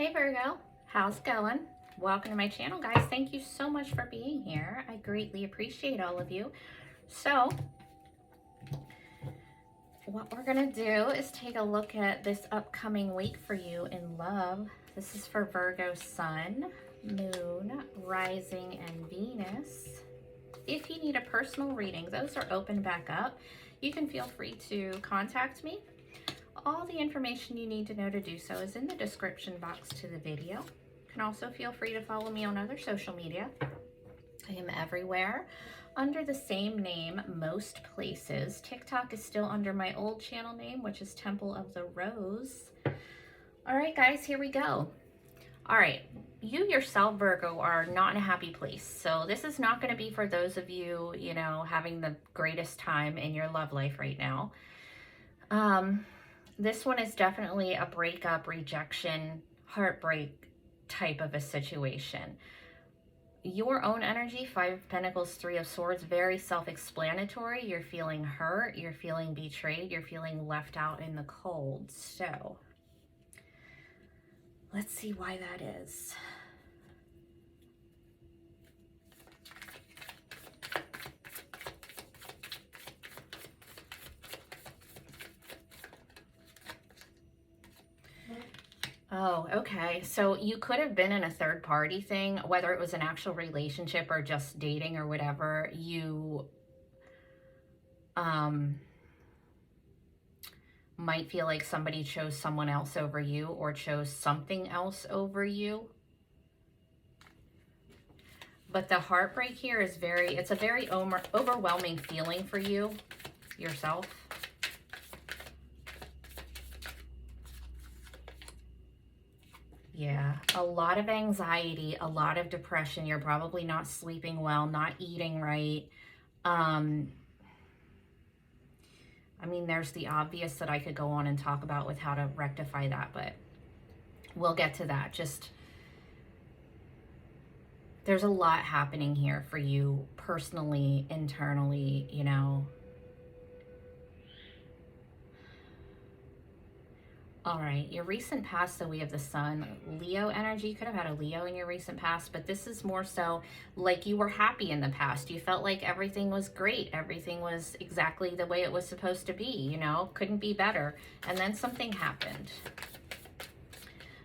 Hey Virgo, how's it going? Welcome to my channel, guys. Thank you so much for being here. I greatly appreciate all of you. So, what we're going to do is take a look at this upcoming week for you in love. This is for Virgo Sun, Moon, Rising, and Venus. If you need a personal reading, those are open back up. You can feel free to contact me. All the information you need to know to do so is in the description box to the video. You can also feel free to follow me on other social media. I am everywhere under the same name most places. TikTok is still under my old channel name, which is Temple of the Rose. All right, guys, here we go. All right, you yourself, Virgo, are not in a happy place. So this is not going to be for those of you, having the greatest time in your love life right now. This one is definitely a breakup, rejection, heartbreak type of a situation. Your own energy, 5 of Pentacles, 3 of Swords, very self-explanatory. You're feeling hurt, you're feeling betrayed, you're feeling left out in the cold. So, let's see why that is. Oh, okay. So you could have been in a third party thing, whether it was an actual relationship or just dating or whatever. You might feel like somebody chose someone else over you or chose something else over you. But the heartbreak here is it's a very overwhelming feeling for you, yourself. Yeah, a lot of anxiety, a lot of depression. You're probably not sleeping well, not eating right. I mean, there's the obvious that I could go on and talk about with how to rectify that, but we'll get to that. Just, there's a lot happening here for you personally, internally, All right, your recent past, so we have the Sun, Leo energy. You could have had a Leo in your recent past, but this is more so like you were happy in the past. You felt like everything was great. Everything was exactly the way it was supposed to be, couldn't be better. And then something happened.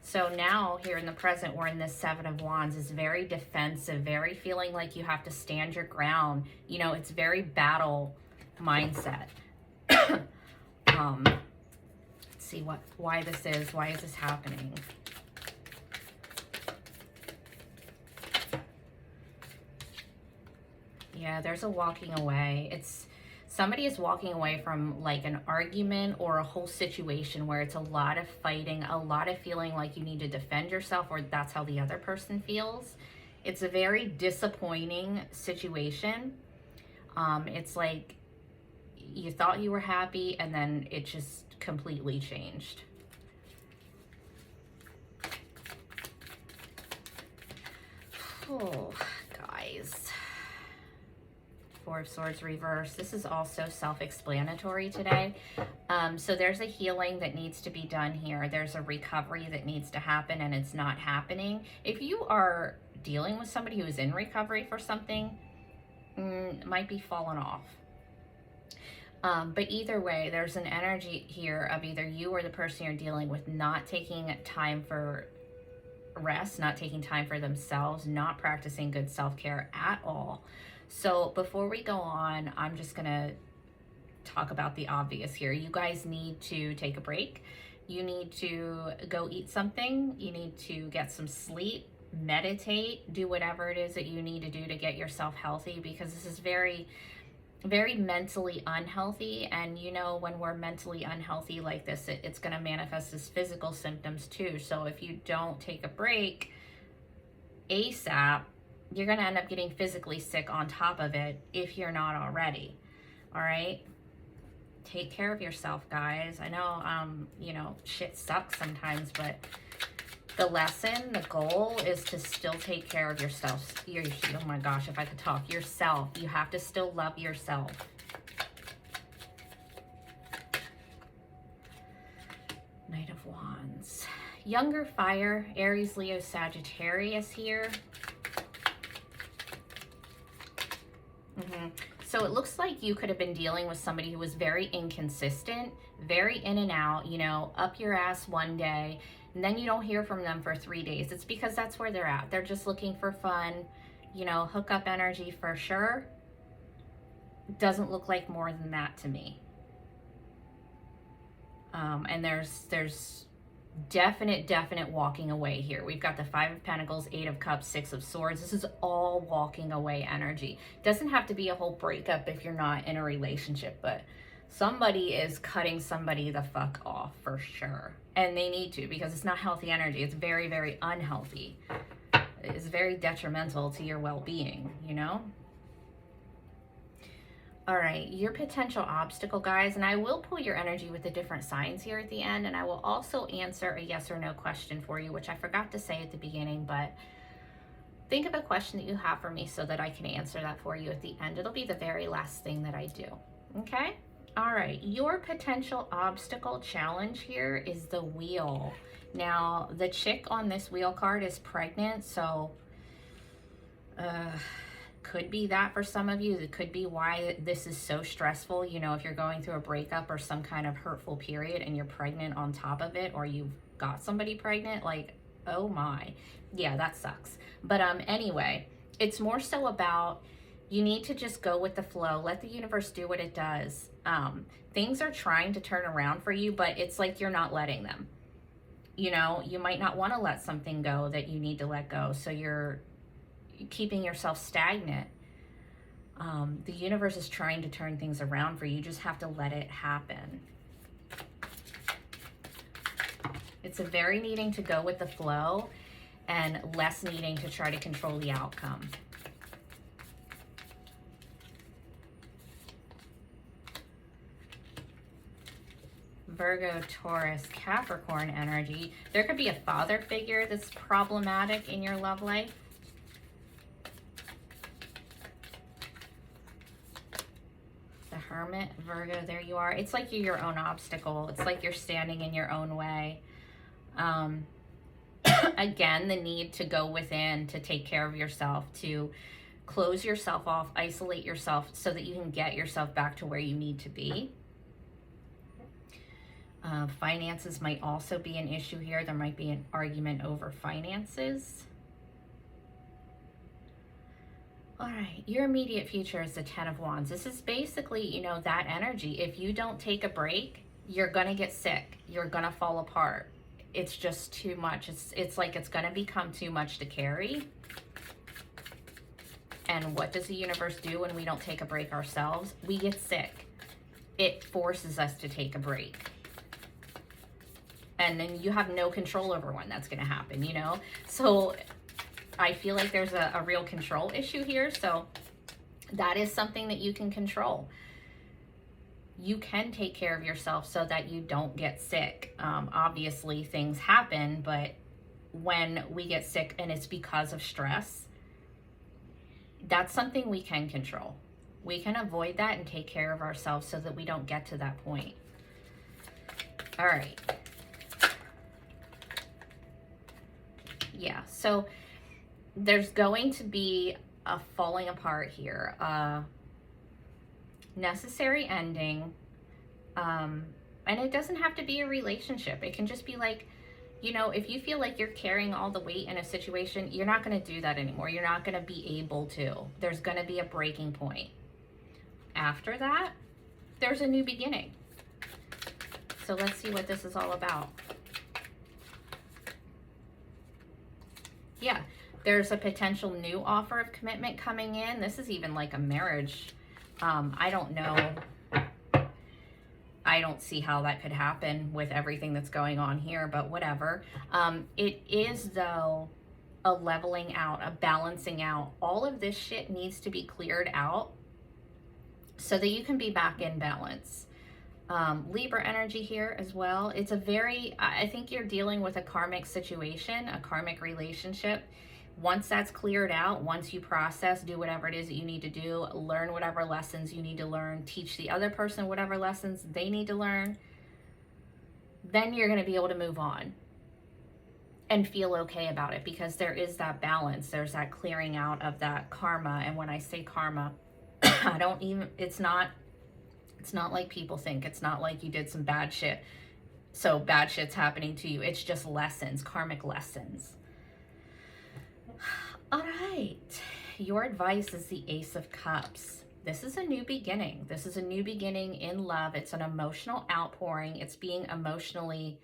So now here in the present, we're in this 7 of Wands. Is very defensive, very feeling like you have to stand your ground. It's very battle mindset. See why this is. Why is this happening? Yeah, there's a walking away. Somebody is walking away from like an argument or a whole situation where it's a lot of fighting, a lot of feeling like you need to defend yourself, or that's how the other person feels. It's a very disappointing situation. It's like you thought you were happy and then it just completely changed. Oh, guys. 4 of Swords reverse. This is also self-explanatory today. So there's a healing that needs to be done here. There's a recovery that needs to happen and it's not happening. If you are dealing with somebody who is in recovery for something, might be falling off. But either way, there's an energy here of either you or the person you're dealing with not taking time for rest, not taking time for themselves, not practicing good self-care at all. So before we go on, I'm just going to talk about the obvious here. You guys need to take a break. You need to go eat something. You need to get some sleep, meditate, do whatever it is that you need to do to get yourself healthy, because this is very mentally unhealthy. And when we're mentally unhealthy like this, it's going to manifest as physical symptoms too. So if you don't take a break ASAP, you're going to end up getting physically sick on top of it if you're not already. All right, take care of yourself, guys. I know shit sucks sometimes, but the lesson, the goal is to still take care of yourself. Oh my gosh, if I could talk. Yourself. You have to still love yourself. Knight of Wands. Younger fire, Aries, Leo, Sagittarius here. So it looks like you could have been dealing with somebody who was very inconsistent, very in and out, you know, up your ass one day, and then you don't hear from them for 3 days. It's because that's where they're at. They're just looking for fun, you know, hookup energy for sure. Doesn't look like more than that to me. And there's definite walking away here. We've got the 5 of Pentacles, 8 of Cups, 6 of Swords. This is all walking away energy. Doesn't have to be a whole breakup if you're not in a relationship, but somebody is cutting somebody the fuck off for sure. And they need to, because it's not healthy energy. It's very unhealthy. It's very detrimental to your well-being, you know? All right, your potential obstacle, guys, and I will pull your energy with the different signs here at the end, and I will also answer a yes or no question for you, which I forgot to say at the beginning, but think of a question that you have for me so that I can answer that for you at the end. It'll be the very last thing that I do, okay? All right, your potential obstacle challenge here is the Wheel. Now, the chick on this Wheel card is pregnant, so could be that for some of you. It could be why this is so stressful. You know, if you're going through a breakup or some kind of hurtful period and you're pregnant on top of it, or you've got somebody pregnant, like, oh my. Yeah, that sucks. But anyway, it's more so about you need to just go with the flow. Let the universe do what it does. Things are trying to turn around for you, but it's like you're not letting them. You know, you might not want to let something go that you need to let go. So you're keeping yourself stagnant. The universe is trying to turn things around for you. You just have to let it happen. It's a very needing to go with the flow and less needing to try to control the outcome. Virgo, Taurus, Capricorn energy. There could be a father figure that's problematic in your love life. Hermit, Virgo, there you are. It's like you're your own obstacle. It's like you're standing in your own way. Again, the need to go within, to take care of yourself, to close yourself off, isolate yourself so that you can get yourself back to where you need to be. Finances might also be an issue here. There might be an argument over finances. All right, your immediate future is the 10 of Wands. This is basically, you know, that energy. If you don't take a break, you're going to get sick. You're going to fall apart. It's just too much. It's like it's going to become too much to carry. And what does the universe do when we don't take a break ourselves? We get sick. It forces us to take a break. And then you have no control over when that's going to happen, you know? So I feel like there's a real control issue here. So that is something that you can control. You can take care of yourself so that you don't get sick. Obviously, things happen, but when we get sick and it's because of stress, that's something we can control. We can avoid that and take care of ourselves so that we don't get to that point. All right. Yeah, so there's going to be a falling apart here, necessary ending, and it doesn't have to be a relationship. It can just be like, you know, if you feel like you're carrying all the weight in a situation, you're not going to do that anymore. You're not going to be able to. There's going to be a breaking point. After that, there's a new beginning. So let's see what this is all about. Yeah, there's a potential new offer of commitment coming in. This is even like a marriage. I don't know. I don't see how that could happen with everything that's going on here, but whatever. It is, though, a leveling out, a balancing out. All of this shit needs to be cleared out so that you can be back in balance. Libra energy here as well. It's a very, I think you're dealing with a karmic situation, a karmic relationship. Once that's cleared out, once you process, do whatever it is that you need to do, learn whatever lessons you need to learn, teach the other person whatever lessons they need to learn, then you're going to be able to move on. and feel okay about it, because there is that balance. There's that clearing out of that karma. And when I say karma, I don't even, it's not like people think. It's not like you did some bad shit, so bad shit's happening to you. It's just lessons, karmic lessons. All right. Your advice is the Ace of Cups. This is a new beginning. This is a new beginning in love. It's an emotional outpouring. It's being emotionally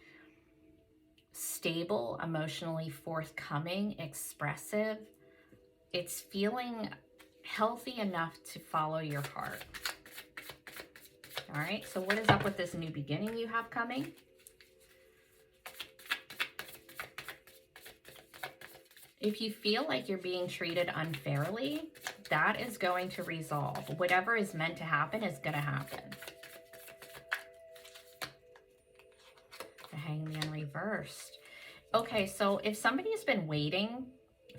stable, emotionally forthcoming, expressive. It's feeling healthy enough to follow your heart. All right, so what is up with this new beginning you have coming? If you feel like you're being treated unfairly, that is going to resolve. Whatever is meant to happen is going to happen. The Hangman reversed. Okay, so if somebody's been waiting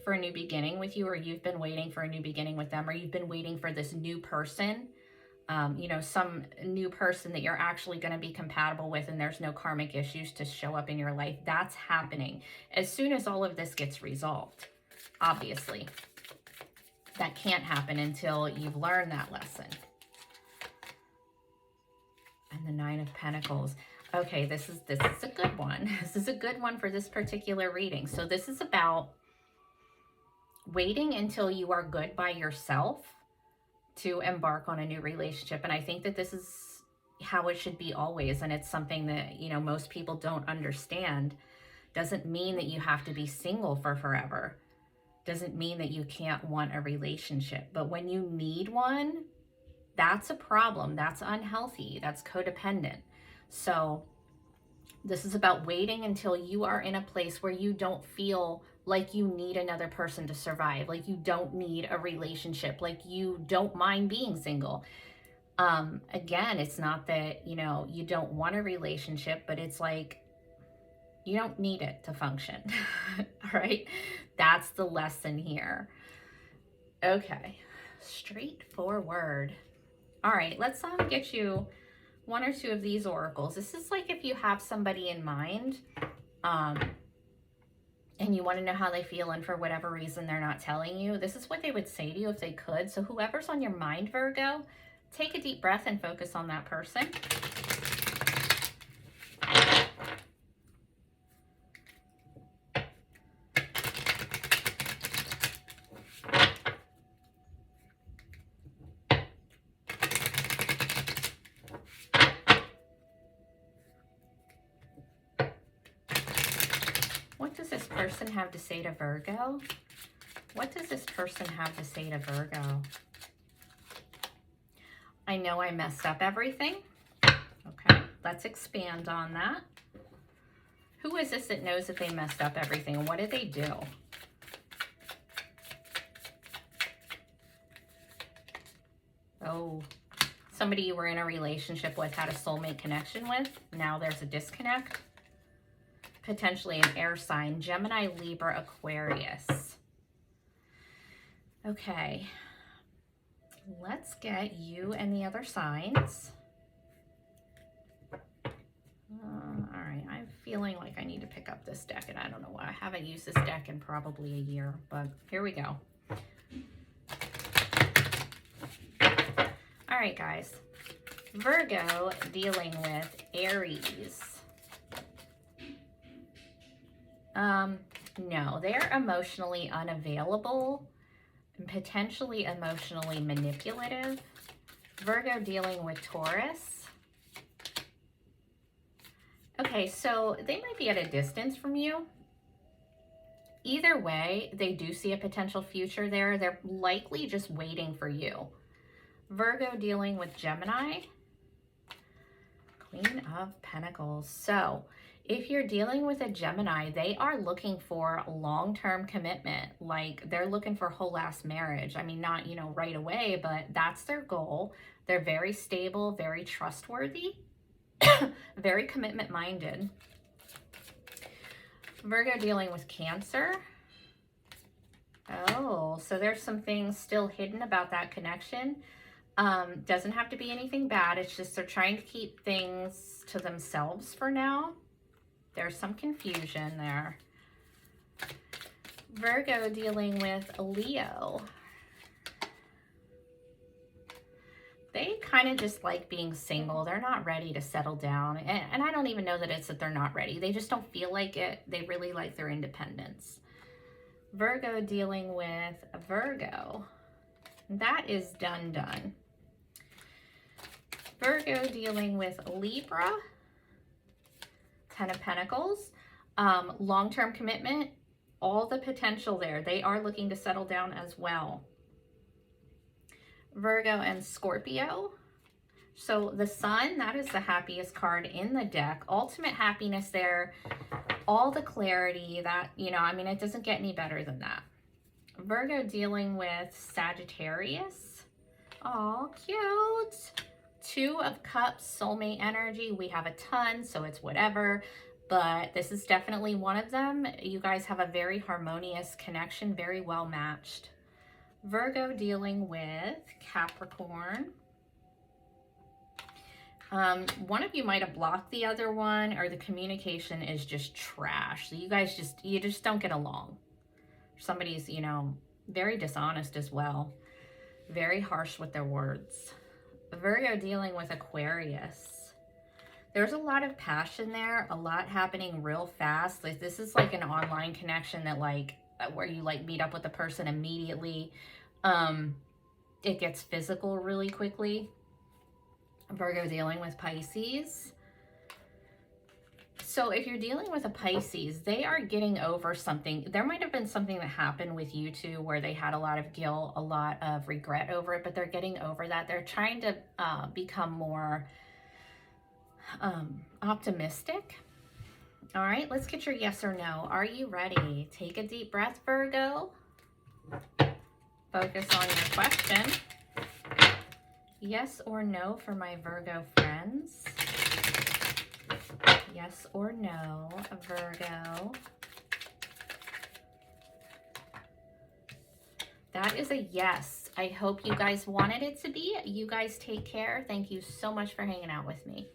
for a new beginning with you, or you've been waiting for a new beginning with them, or you've been waiting for this new person, you know, some new person that you're actually going to be compatible with, and there's no karmic issues to show up in your life, that's happening as soon as all of this gets resolved. Obviously, that can't happen until you've learned that lesson. And the Nine of Pentacles. Okay, this is a good one. This is a good one for this particular reading. So this is about waiting until you are good by yourself to embark on a new relationship. And I think that this is how it should be always. And it's something that, you know, most people don't understand. Doesn't mean that you have to be single for forever. Doesn't mean that you can't want a relationship. But when you need one, that's a problem. That's unhealthy. That's codependent. So this is about waiting until you are in a place where you don't feel like you need another person to survive, like you don't need a relationship, like you don't mind being single. Again, it's not that, you know, you don't want a relationship, but it's like you don't need it to function. All right, that's the lesson here. Okay, straightforward. All right, let's get you one or two of these oracles. This is like if you have somebody in mind, and you want to know how they feel, and for whatever reason they're not telling you, this is what they would say to you if they could. So whoever's on your mind, Virgo, take a deep breath and focus on that person. What does this person have to say to Virgo? What does this person have to say to Virgo? I know I messed up everything. Okay, let's expand on that. Who is this that knows that they messed up everything? And what did they do? Oh, somebody you were in a relationship with, had a soulmate connection with. Now there's a disconnect. Potentially an air sign, Gemini, Libra, Aquarius. Okay, let's get you and the other signs. All right, I'm feeling like I need to pick up this deck, and I don't know why. I haven't used this deck in probably a year, but here we go. All right, guys. Virgo dealing with Aries. No, they're emotionally unavailable and potentially emotionally manipulative. Virgo dealing with Taurus. Okay, so they might be at a distance from you. Either way, they do see a potential future there. They're likely just waiting for you. Virgo dealing with Gemini. Queen of Pentacles. So if you're dealing with a Gemini, they are looking for long-term commitment. Like they're looking for whole ass marriage. I mean, not, you know, right away, but that's their goal. They're very stable, very trustworthy, very commitment minded. Virgo dealing with Cancer. Oh, so there's some things still hidden about that connection. Doesn't have to be anything bad. It's just they're trying to keep things to themselves for now. There's some confusion there. Virgo dealing with a Leo. They kind of just like being single. They're not ready to settle down. And I don't even know that it's that they're not ready. They just don't feel like it. They really like their independence. Virgo dealing with a Virgo. That is done. Virgo dealing with Libra. 10 of Pentacles. Long-term commitment. All the potential there. They are looking to settle down as well. Virgo and Scorpio. So the Sun, that is the happiest card in the deck. Ultimate happiness there. All the clarity that, you know, I mean, it doesn't get any better than that. Virgo dealing with Sagittarius. Oh, cute. 2 of Cups, soulmate energy. We have a ton, so it's whatever. But this is definitely one of them. You guys have a very harmonious connection, very well matched. Virgo dealing with Capricorn. One of you might have blocked the other one, or the communication is just trash. So you guys just don't get along. Somebody's, you know, very dishonest as well. Very harsh with their words. Virgo dealing with Aquarius. There's a lot of passion there, a lot happening real fast. Like, this is like an online connection that, like, where you like meet up with the person immediately. It gets physical really quickly. Virgo dealing with Pisces. So if you're dealing with a Pisces, they are getting over something. There might have been something that happened with you two where they had a lot of guilt, a lot of regret over it, but they're getting over that. They're trying to become more optimistic. All right, let's get your yes or no. Are you ready? Take a deep breath, Virgo. Focus on your question. Yes or no for my Virgo friends. Yes or no, Virgo. That is a yes. I hope you guys wanted it to be. You guys take care. Thank you so much for hanging out with me.